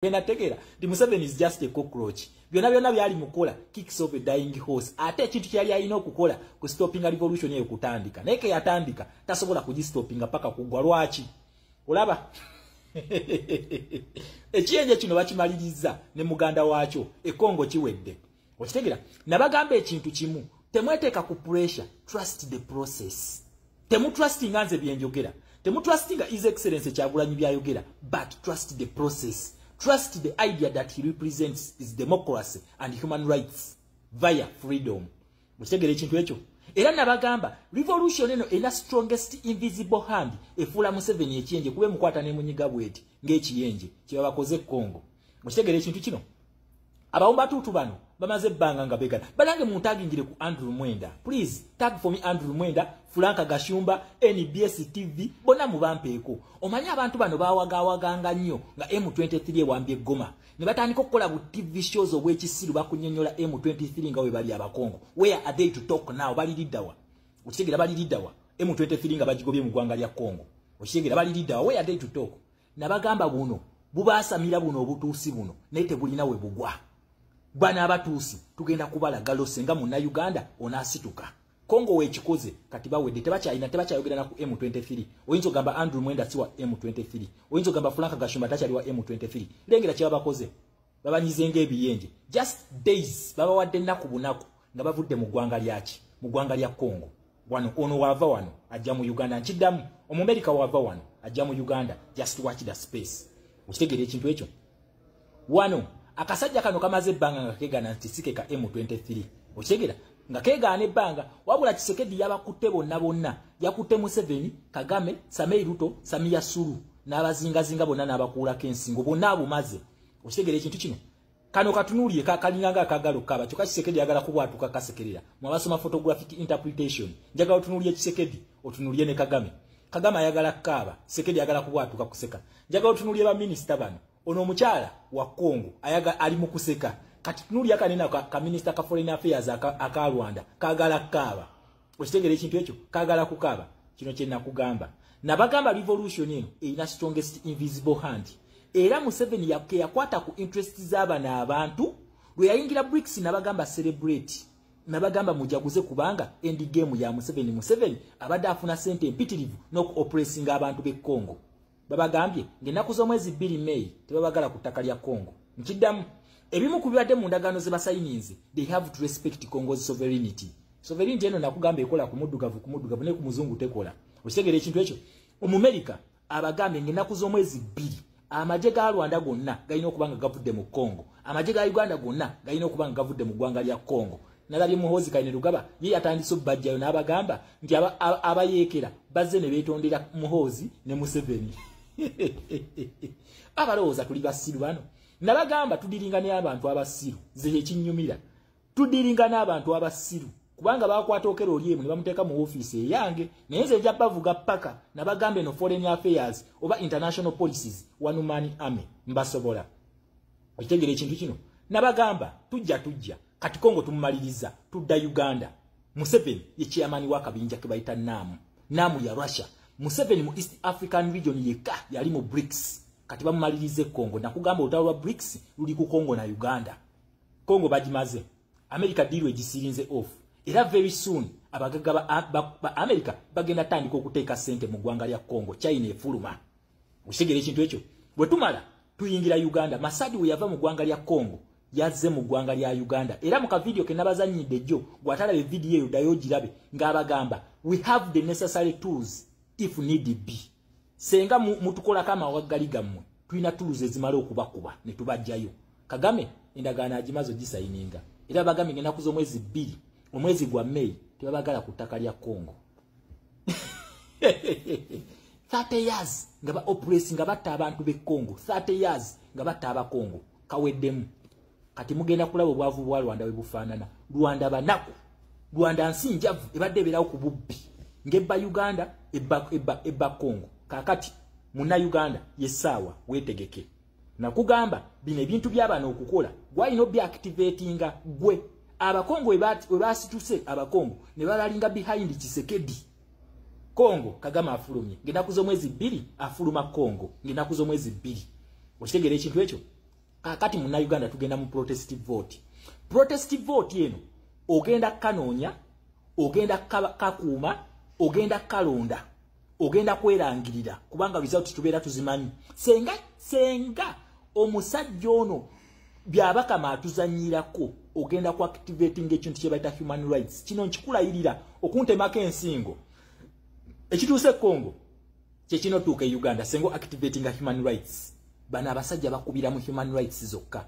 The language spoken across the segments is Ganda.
Bena tegera, the Museveni is just a cockroach. Byonna byali mukola kicks of a dying horse. Ate ekintu kyali alina okukola ku stoppinga revolution eyo kutandika. Naye ke yatandika tasobola kugistopinga paka kugwa lwaki. Olaba? Ekiyenje kino bakimaliriza ne muganda waacho ekongo kiwedde. Okitegera? Nabagamba ekintu kimu. Temweteeka ku pressure, trust the process. Temu trusting anze byenjogera. Temu trusting his excellence Kyagulanyi byayogera, but trust the process. Trust the idea that he represents is democracy and human rights via freedom. Mutegere ekintu ekyo. Era nabagamba revolution eno ena strongest invisible hand efula Museveni ekiyenje kube mukwata ne munyiga bweti ng'ekiyenje kiba bakoze Kongo. Mutegere ekintu kino. Abawumba tutu bano bamaze banga nga begala. Banange muntagingire ku Andrew Mwenda. Please tag for me Andrew Mwenda, Franka Gashumba, NBS TV, bona mubampeeko. Omanya abantu bano bawagawaganga nnyo nga M23 ewambye Goma. Ne batandika okukola bu TV shows obw'ekisiru bakunyonyola M23 nga we bali abakongo. Where are they to talk now? Bali liddawa. Okitegera bali liddawa. M23 nga bagigobye mu ggwanga lya Kongo. Okitegera bali liddawa. Where are they to talk? Nabagamba buno bubaasamira buno obutuusi buno naye tebulina we bugwa. Bwana abatuusi tugenda kubala galose nga munna Uganda onasituka. Kongo wekikoze kati bawedde tebakyayogera na ku M23. Oyinza ogamba Andrew Mwenda siwa M23. Oyinza ogamba Franka Gashumba takyaliwa M23. Lengera kye babakoze. Babanyizenga ebiyenje. Just days babawadde ennaku bunaku nga bavudde mu ggwanga lyaki. Mu ggwanga lya Kongo. Wano ono wava wano ajja mu Uganda nkiddamu. Omumerika wava wano ajja mu Uganda. Just watch the space. Okitegera ekintu ekyo. Wano akasajja kano kamaze banga nga kegana nti sikeka M23. Okitegera nga kegaana ebbanga wabula Kisekedi yabakutte bonna yakutte Museveni, Kagame, Samei Ruto, Samia Sulu n'abazingazinga bonna n'abakuulako ensingo bonna abumaze. Okitegera ekintu kino kano katunuulye kalinganga akagalo kaba kyokka Kisekedi yagala kubwatuka kasekerera mwabasoma photographic interpretation njagala otunuulye Kisekedi otunuulye ne Kagame ayagala kaaba Kisekedi yagala kubwatuka kuseka njagala otunuulye ba minister bano ono omukyala wa Kongo ayaga ali mu kuseka kati tunuli akanena ka minister ka foreign affairs aka Rwanda kagala kaaba. Okitegera ekintu ekyo kagala kukaaba kino kye nakugamba. Nabagamba revolution eno ina strongest invisible hand. Era Museveni yakwata ku interest z'abana abantu lwe yayingira BRICS nabagamba celebrate. Nabagamba mujaguze kubanga end game ya Museveni abadde afuna sente empitirivu n'oku oppressing abantu be Kongo. Babagambye ngenaku z'omwezi 2 May tebabagala ku ttaka lya Kongo. Nkiddamu ebimu ku bibadde mu ndagaano ze basayinize, they have to respect Congo's sovereignty. Sovereignty eno nakugamba ekola ku muddugavu ne ku muzungu tekola. Okitegera ekintu ekyo. Omumerika abagambye ngenaku z'omwezi 2 amagye ga Rwanda gonna galina okuba nga gavudde mu Kongo. Amagye ga Uganda gonna galina okuba nga gavudde mu ggwanga lya Kongo. Nalabye Muhoozi Kainerugaba ye atandise obbajjayo n'abagamba nti abayeekera bazze ne beetondera Muhoozi ne Museveni. Abalowooza tuli basiru bano. Nabagamba tudiringa n'abantu abasiru ze ekinnyumira. Tudiringa n'abantu abasiru kubanga bakwata okero olyemu ne bamuteeka mu ofiisi eyange naye nze nja bavuga paka nabagambe no foreign affairs oba international policies one man army mbasobola. Okitegera ekintu kino nabagamba tujja kati Kongo tumumaliriza tudda Uganda. Museveni ye chairman w'akabinja ke bayita NAMU ya Russia. Museveni mu East African region yeka yali mu BRICS kati bamumalirize Kongo nakugamba olutalo lwa BRICS luli ku Kongo na Uganda. Kongo bagimaze America deal egisirinze off era very soon abagaga ba America bagenda tandika okuteeka sente mu ggwanga lya Kongo. China efuluma. Usigere ekintu ekyo bwe tumala tuyingira Uganda. Masadi we yava mu ggwanga lya Kongo yazze mu ggwanga lya Uganda era mu ka video ke nabazanyidde jjo gwatalabe video eyo dayo girabe ng'abagamba we have the necessary tools if need be. Senga mutukola kama wagali gammwe tulina tools ezimala okubakuba ne tubajjayo. Kagame endagaano agimazo gisayininga era bagambye ngenda kuzo mwezi 2 omwezi gwa May tebabagala ku ttaka lya Kongo. 30 years nga ba oppressing nga batta abantu be Kongo. 30 years nga batta aba Kongo kaweddemu. Kati mugenda kulaba obwavu bwa Rwanda we bufaanana. Rwanda banaku Rwanda nsinjavu ebadde berawo ku bubbi ng'ebba Uganda ebba Kongo. Kakati muna Uganda yesawa wetegeke. Nakugamba bino ebintu by'abana okukola gwalina obi activatinga gwe abakongo webasituse abakongo ne balalinga behind Kisekedi. Kongo Kagame afulumye ngenaku z'omwezi 2 afuluma Kongo ngenaku z'omwezi 2. Okitegera ekintu ekyo kakati muna Uganda tugenda mu protestive vote. Protestive vote yeno ogenda kanonya, ogenda kakuuma, ogenda kalonda, ogenda kwerangirira kubanga result tubeera tuzimanyi. Senga omusajja ono byabakama atuzanyirako ogenda ku activating ekintu kye bayita human rights. Kino nkikulayirira okuntemako ensingo. Ekituuse Congo kye kino tuuka e Uganda sengo activating human rights. Bana abasajja bakubira mu human rights zokka.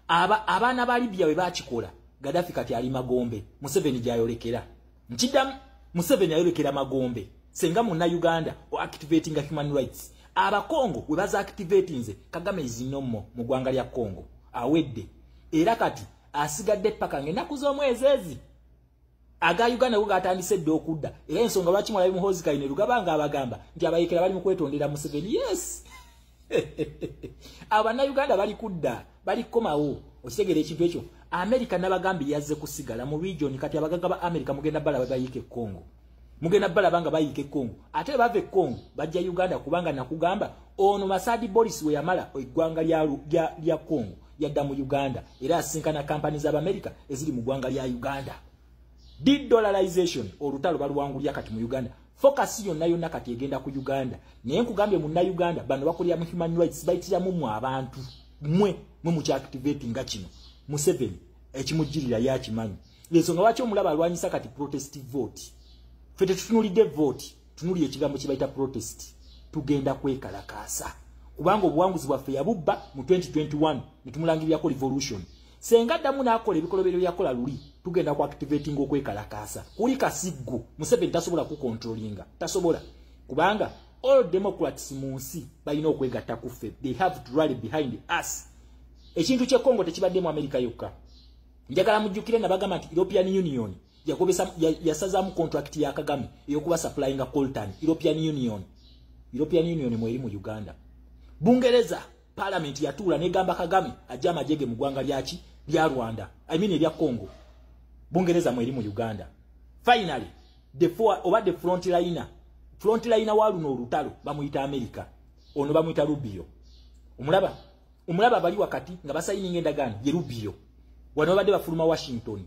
Abaana ba Libya we bakikola. Gaddafi kati ali Magombe. Museveni gyayolekera. Nkiddamu Museveni ayolekera Magombe. Senga muna Uganda o activating human rights. Aba Congo we baza activating ze Kagame izinomo mu ggwanga lya Congo. Awedde. Era kati asigadde paka ngenaku z'omwezi ezi. Aga Uganda uga atandise dde okudda. Era ensonga lwaki mwalabi Muhoozi Kayine Lugabanga abagamba nti abayekera bali mu kwetondera Museveni. Yes. Abana Uganda bali kudda, bali komawo. Okitegera ekintu ekyo. America nabagambi yazze kusigala mu region kati abagaga ba America mugenda bala bayike Congo. Mugenda bala banga bayike Congo. Ate bave Congo bajja Uganda kubanga nakugamba ono Masadi Boris we yamala eggwanga lya Congo yadda mu Uganda era asinkana companies aba America eziri mu ggwanga lya Uganda. De-dollarization olutalo baluwangulya kati mu Uganda. Focus yonna kati egenda ku Uganda. Naye nkugambye munna Uganda bano bakolya mu human rights bayitiramu mu abantu. Mwe mu activating nga kino. Museveni ekimujjirira yakimanyi. Ensonga lwaki omulaba alwanyisa kati protestive vote. Fete tutunulidde vote, tunuli ekigambo kibayita protest. Tugenda kwekalakaasa. Kubanga obuwanguzi bwaffe yabubba mu 2021 netumulangirako revolution. Senga ddamu n'akola ebikolobero byakola luli tugenda ku activating okwekalakaasa. Kuli Kasiggu Museveni tasobola ku controllinga. Tasobola. Kubanga all democrats mu nsi balina okwegatta ku ffe. They have to rally behind us. Ekintu kye Congo tekibadde mu America yokka. Njagala mujjukire nabagamba nti European Union yasazamu contract ya Kagame eyokuba supplying coltan. European Union mweri mu Uganda. Bungereza Parliament yatula negamba Kagame ajja amajege mu ggwanga lyaki lya Rwanda. I mean lya Congo. Bungereza mweri mu Uganda. Finally, the frontliner waluno olutalo bamuyita America. Ono bamuyita Rubio. Umulaba bali wakati nga basayininga endagaano ye Rubio. Wano badde bafuluma Washington,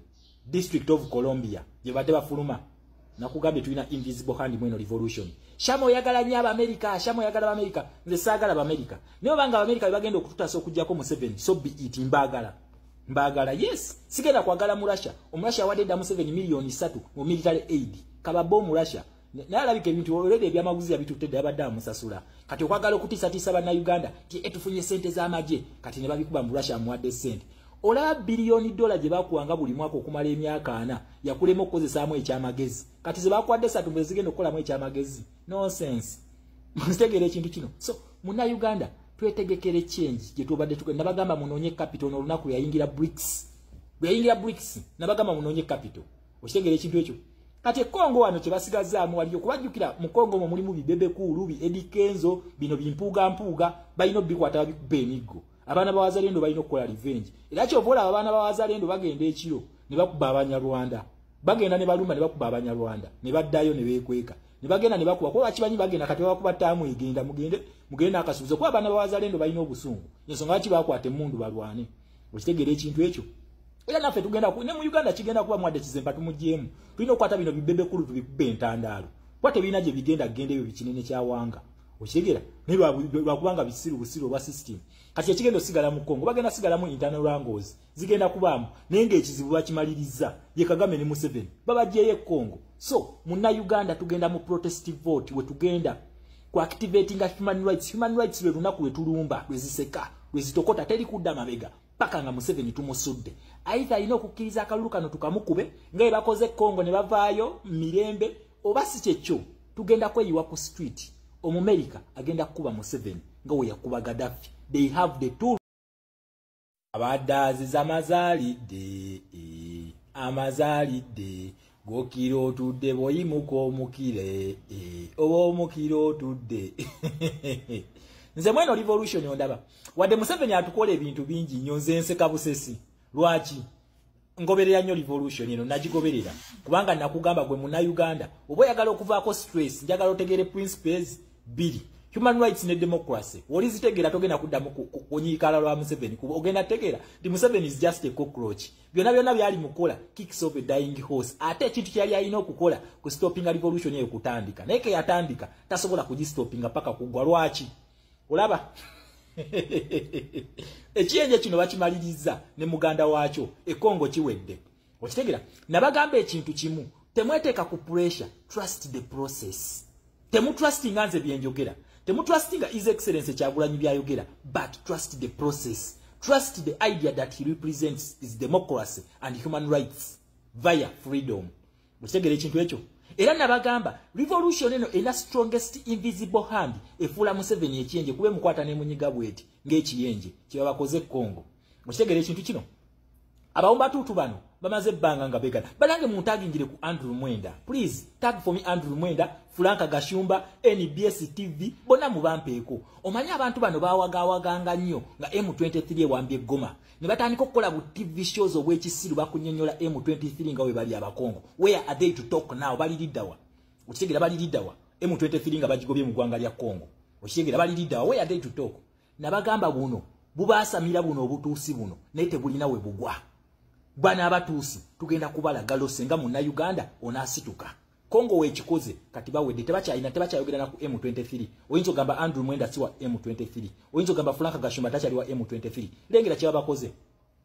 District of Columbia, ye badde bafuluma. Nakugambye tulina invisible hand mweno revolution. Shamo yagala nyaba America, Shamo yagala America, nze saagala America. Niyo banga America bagenda okututaso okujjako mu 7, so be it mbagala. Yes, sigenda kwagala mu Russia. Omurussia wadde mu 7 million 3 mu military aid. Kababo mu Russia. Nalabika ebintu olede ebyamaguzi abitutedde abadde amusasula. Kati okwagala okutisa bana Uganda ti etufunye sente z'amaje kati ne babikuba mu Russia muwadde sente. Olaba billion $1 gye bakuwanga buli mwaka okumala emyaka 4 yakulema okukozesaamu ekyamagezi. Kati ze bakuwadde 3 mbwe zigenda okukolamu ekyamagezi. Nonsense. Mustegere ekintu kino. So muna Uganda twetegekere change gye tubadde tukenda nabagamba munonye capital n'olunaku yayingira BRICS. Nabagamba munonye capital. Ostegere ekintu ekyo. Kati Congo wano kye basigazaamu waliyo kubajjukira mu Congo mu mulimu bibebe kulu bi Eddie Kenzo bino bimpuga balina bikwata babikuba emiggo. Abaana bawazalendo balina okukola revenge. Era kyovola abaana bawazalendo bagenda ekiro ne bakuba Abanyarwanda. Bagenda ne balumba ne bakuba Abanyarwanda. Ne baddayo ne beekweka. Ne bagenda ne bakuba kuba kibanyi bagenda kati bakuba taamu egenda mugende akasuubizo kuba abaana bawazalendo balina obusungu. Ensonga lwaki bakwata emmundu balwane. Okitegera ekintu ekyo. Era naffe tugenda ne mu Uganda kigenda kuba mwadde kizempa tumugyemu. Tulina okwata bino bibebe kulu tubikube entandaalo. Kwate bina gye bigenda gendeyo bikinene kyawanga. Okitegera ne lwakubanga busiru obwa system. Kati ekigendo sigala mu Congo bagenda sigala mu internal wrangles zigenda kubaamu nenge ekizibu bakimaliriza ye Kagame ne Museveni babajjeye Congo. So muna Uganda tugenda mu protestive vote we tugenda ku activating human rights lwe lunaku lwe tulumba lweziseka lwezitokota teri kudda mabega paka nga Museveni tumusudde aitha ino okukkiriza akalulu kano tukamukube nga bakoze Congo ne bavaayo mirembe oba si kyekyo tugenda kweyiwa ku street Omumerika agenda kuba Museveni nga we yakuba Gaddafi. They have the tool. Abadazi amazalide gokiro tudde boyimuko omukire oba omukiro tudde. Nze mweno revolution ondaba wadde Museveni atukola ebintu bingi nnyo nze nseka busesi. Lwaki ngoberera nnyo revolution eno nagigoberera kubanga nakugamba gwe muna Uganda oba oyagala okuvaako stress njagala otegere principles 2. human rights ne democracy olizitegera togenda kuddamu kunyiikala lwa Museveni kuba ogenda tegera the Museveni is just a cockroach byonna byali mukola kicks of a dying horse ate ekintu kyali alina okukola ku stopping revolution eyo kutandika naye ke yatandika tasobola kugistopinga paka kugwa lwaki olaba ekiyenje kino bakimaliriza ne muganda waakyo ekongo kiwedde okitegera nabagamba ekintu kimu temweteeka ku pressure trust the process temutrustinga nze byenjogera temutrustinga his excellence Kyagulanyi byayogera but trust the process trust the idea that he represents is democracy and human rights via freedom okitegera ekintu ekyo era nabagamba revolution eno ena strongest invisible hand efuula Museveni ekiyenje kube mukwata ne munyiga bweti ng'ekiyenje kye bakoze Kongo okitegera ekintu kino abawumba tutu bano bamaze banga nga begala balange muntagingire ku Andrew Mwenda please tag for me Andrew Mwenda Franka Gashumba NBS TV bona mubampeeko omanyi abantu bano bawagawaganga nnyo nga M23 ewambye Goma ne batandika okukola bu TV shows obw'ekisiru bakunyonyola M23 nga we bali abakongo where are they to talk now bali liddawa okitegera bali liddawa M23 nga bagigobye mu gwanga lya Kongo okitegera bali liddawa where are they to talk nabagamba buno bubasamira buno obutuusi buno naye tebulina we bugwa bwana abatuusi tugenda kubala galose nga munna Uganda onasituka Kongo wekikoze kati bawedde tebakyayogera na ku M23 oyinza ogamba Andrew Mwenda siwa M23 oyinza ogamba Franka Gashumba takyaliwa M23 lengera kye babakoze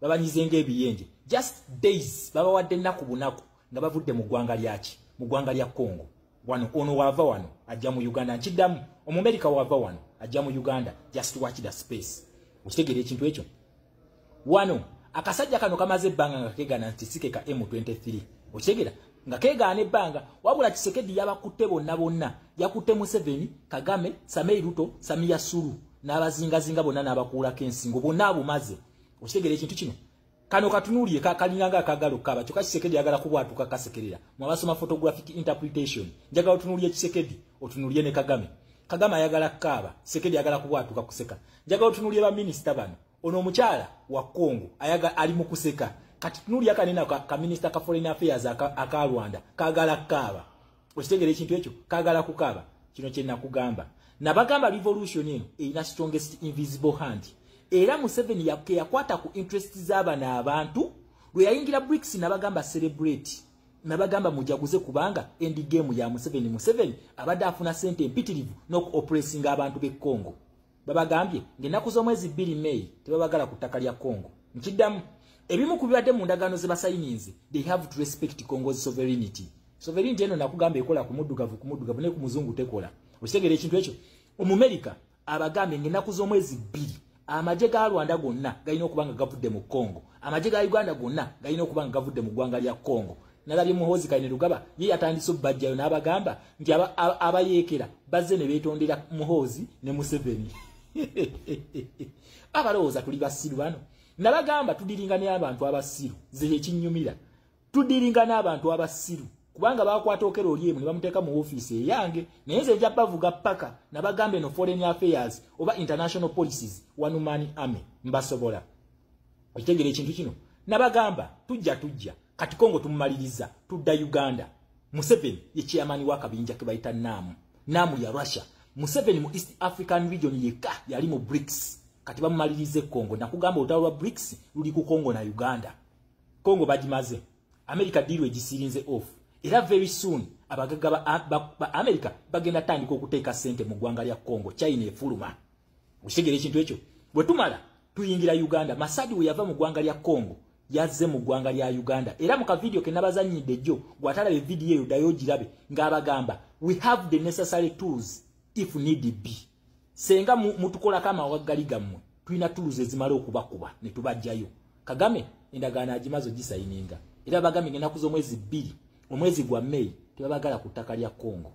babanyizenga ebiyenje just days babawadde ennaku bunaku nga bavudde mu ggwanga lyaki mu ggwanga lya Kongo wano ono wava wano ajja mu Uganda nkiddamu Omumerika wava wano ajja mu Uganda just watch the space okitegera ekintu ekyo wano akasajja kano kamaze ebbanga nga keegana nti sikeka M23 okitegera nga keegaana ebbanga wabula Kisekedi yabakutte bonna yakutte Museveni Kagame Samei Ruto Samia Sulu n'abazingazinga bonna n'abakuulako ensingo bonna abumaze okitegera ekintu kino kano katunuulye kalinganga akagalo kaba kyokka Kisekedi yagala kubwatuka kasekerera mwabasoma photographic interpretation njagala otunuulye Kisekedi otunuulye ne Kagame ayagala kaaba Kisekedi yagala kubwatuka kuseka njagala otunuulye ba minister bano ono omukyala wa Kongo ayaga ali mu kuseka kati tunuli akanena ka minister ka foreign affairs aka Rwanda kagala kaaba okitegera ekintu ekyo kagala kukaaba kino kye nakugamba nabagamba revolution eno ina strongest invisible hand era Museveni yakwata ku interest z'abana abantu lwe yayingira BRICS nabagamba celebrate nabagamba mujaguze kubanga end game ya Museveni abadde afuna sente empitirivu n'okuoppressing abantu b'e Kongo babagambye ng'ennaku z'omwezi 2 May tebabagala ku ttaka lya Kongo nkiddamu ebimu ku bibadde mu ndagaano ze basayininze they have to respect Congo's sovereignty eno nakugamba ekola ku muddugavu ne ku muzungu tekola okitegera ekintu ekyo Omumerika abagambye ng'ennaku z'omwezi 2 amagye ga Rwanda gonna galina okuba nga gavudde mu Kongo amagye ga Uganda gonna galina okuba nga gavudde mu ggwanga lya Kongo nalabye Muhoozi Kainerugaba ye yatandise obbajjayo n'abagamba nti abayeekera bazze ne beetondera Muhoozi ne Museveni abalowooza tuli basiru bano nabagamba tudiringa n'abantu abasiru ze ekinnyumira tudiringa n'abantu abasiru kubanga bakwata okero olyemu ne bamuteeka mu ofiisi eyange naye nze nja bavuga paka nabagambe no foreign affairs oba international policies one man army mbasobola okitegera ekintu kino nabagamba tujja kati Kongo tumumaliriza tudda Uganda Museveni ye chairman w'akabinja ke bayita NAMU ya Russia Museveni mu East African region yeka yali mu BRICS kati bamumalirize Kongo nakugamba olutalo lwa BRICS luli ku Kongo na Uganda Kongo bagimaze America deal egisirinze off era very soon abagaga ba America bagenda tandika okuteeka sente mu ggwanga lya Kongo China efuluma ushegere ekintu ekyo bwe tumala tuyingira Uganda Masadi we yava mu ggwanga lya Kongo yazze mu ggwanga lya Uganda era mu ka video ke nabazanyidde jjo gwatala be video eyo dayo girabe ng'abagamba we have the necessary tools if need be senga mutukola kama wagali gammwe tulina tools ezimala okubakuba ne tubajjayo Kagame endagaana agimazo gisayininga era bagambe ngena kuzo mwezi 2 omwezi gwa May tebagala kutaka lya Kongo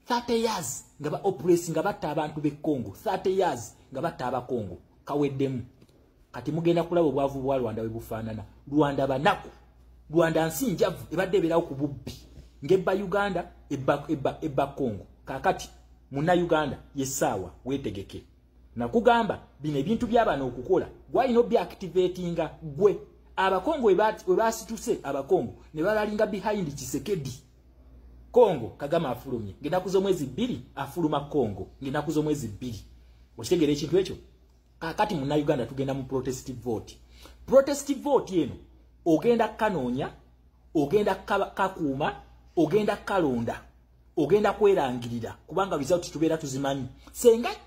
30 years nga ba oppressing nga batta abantu be Kongo 30 years nga batta aba Kongo kaweddemu kati mugenda kulaba obwavu bwa Rwanda we bufaanana Rwanda banaku Rwanda nsinjavu ebadde berawo ku bubbi ngeba Uganda eba Kongo kakati muna Uganda yesawa wetegeke nakugamba bino ebintu by'abana okukola gwalina obi activatinga gwe abakongo we basituse abakongo ne balalinga behind Kisekedi Kongo Kagame afulumye ngenda kuzo mwezi 2 afuluma Kongo ngenda kuzo mwezi 2 okitegere ekintu ekyo kakati mu Uganda tugenda mu protest vote yeno ogenda kanoonya ogenda kakuuma ogenda kalonda ogenda kwerangirira kubanga result tubeera tuzimanyi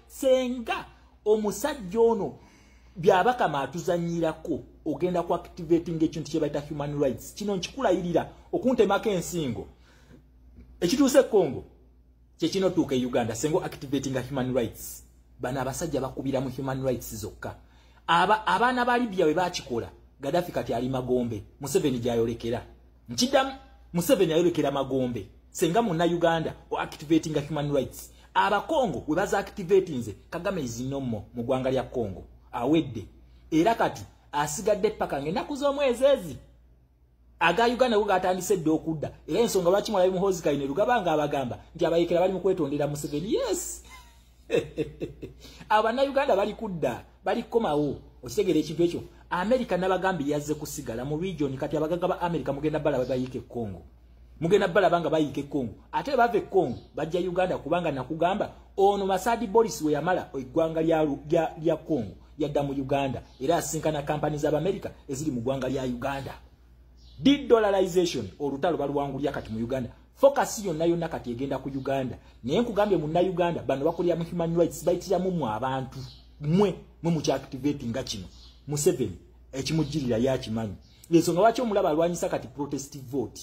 senga omusajja ono byabaka matuzanyirako ogenda ku activating ekintu kye bayita human rights kino nkikulayirira okuntemako ensingo ekituuse Kongo kye kino tuuka Uganda sengo activating human rights bana abasajja bakubira mu human rights zokka abaana ba Libya we bakikola Gaddafi kati ali Magombe Museveni gyayolekera nkiddamu Museveni ayolekera Magombe senga mu Uganda o activating human rights abakongo we baza activating Kagame izinomo mu gwanga lya Kongo awedde era kati asigadde paka ngenda kuzomwezi ezi aga Uganda uga atandise dde okudda era ensonga lwaki mwalabi muhozi kaine lugabanga abagamba nti abayekera bali mu kwetondera Museveni yes abana Uganda bali kudda bali komawo okitegere ekintu ekyo America nabagambi yazze kusigala mu region kati abagaga ba America mugenda bala bayike Kongo mugenda bala banga bayike Kongo ate bave Kongo bajja Uganda kubanga nakugamba ono Masadi Boris we yamala egwanga lya Kongo yadda mu Uganda era asinkana companies aba America ezili mu gwanga lya Uganda de-dollarization olutalo balwangulya kati mu Uganda focus yonna kati egenda ku Uganda naye nkugambye mu Uganda bano bakolya mu human rights bayitira mu abantu mwe mu activating nga kino Museveni ekimujirira yakimanyi ensonga lwaki omulaba alwanyisa kati protest vote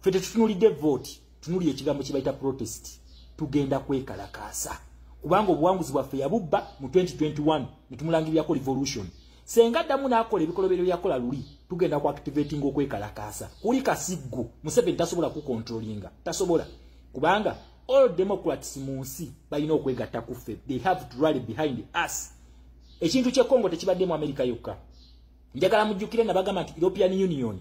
fete tutunulidde vote tunuli ekigambo kibayita protest tugenda kwekalakaasa kubanga obuwanguzi bwaffe yabubba mu 2021 netumulangirako revolution senga ddamu n'akola ebikolobero byakola luli tugenda ku activating okwekalakaasa kuli kasiggu Museveni tasobola kukontrolinga tasobola kubanga all democrats mu nsi balina okwegatta kuffe they have to rally behind us ekintu kye Kongo tekibadde mu America yokka njagala mujjukire nabagamba nti European Union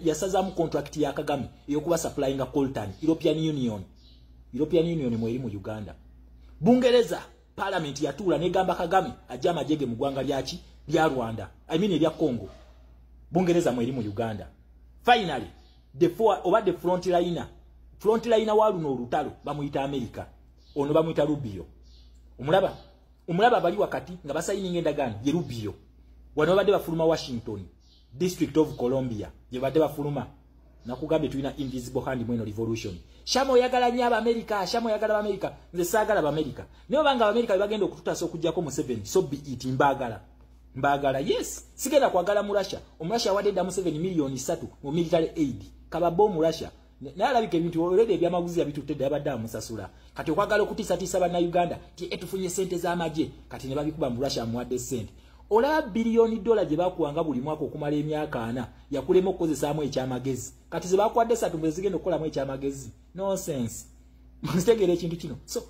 yasaza mu contract ya Kagame eyokuba supplying coltan European Union mweri mu Uganda Bungereza parliament yatula negamba Kagame ajja majege mu gwanga lyaki lya Rwanda erya Kongo Bungereza mweri mu Uganda finally the front liner waluno olutalo bamuyita America ono bamuyita Rubio umulaba bali wakati nga basayininga endagaano ye Rubio wano badde bafuluma Washington District of Columbia je badde bafuluma nakugambye tulina invisible hand mweno revolution shamo yagala nyaba America shamo yagala America nze sagala America niyo banga America bagenda okututasa okujjako mu 7 so be it mbagala yes sigenda kwagala mu Russia omurasha wadde mu 7 million 3 mu military aid kababo mu Russia nalabika ebintu already ebyamaguzi yabitutedde abadde musasula kati okwagala okutisa bana Uganda ti etufunye sente z'amaje kati ne babikuba mu Russia muwadde sente olaba billion $1 je bakuwanga buli mwaka okumala emyaka 4 yakulema okukozesaamu ekyamagezi kati ze bakwadde 3 mwezi genda okukola mu ekyamagezi nonsense mstegere ekintu kino so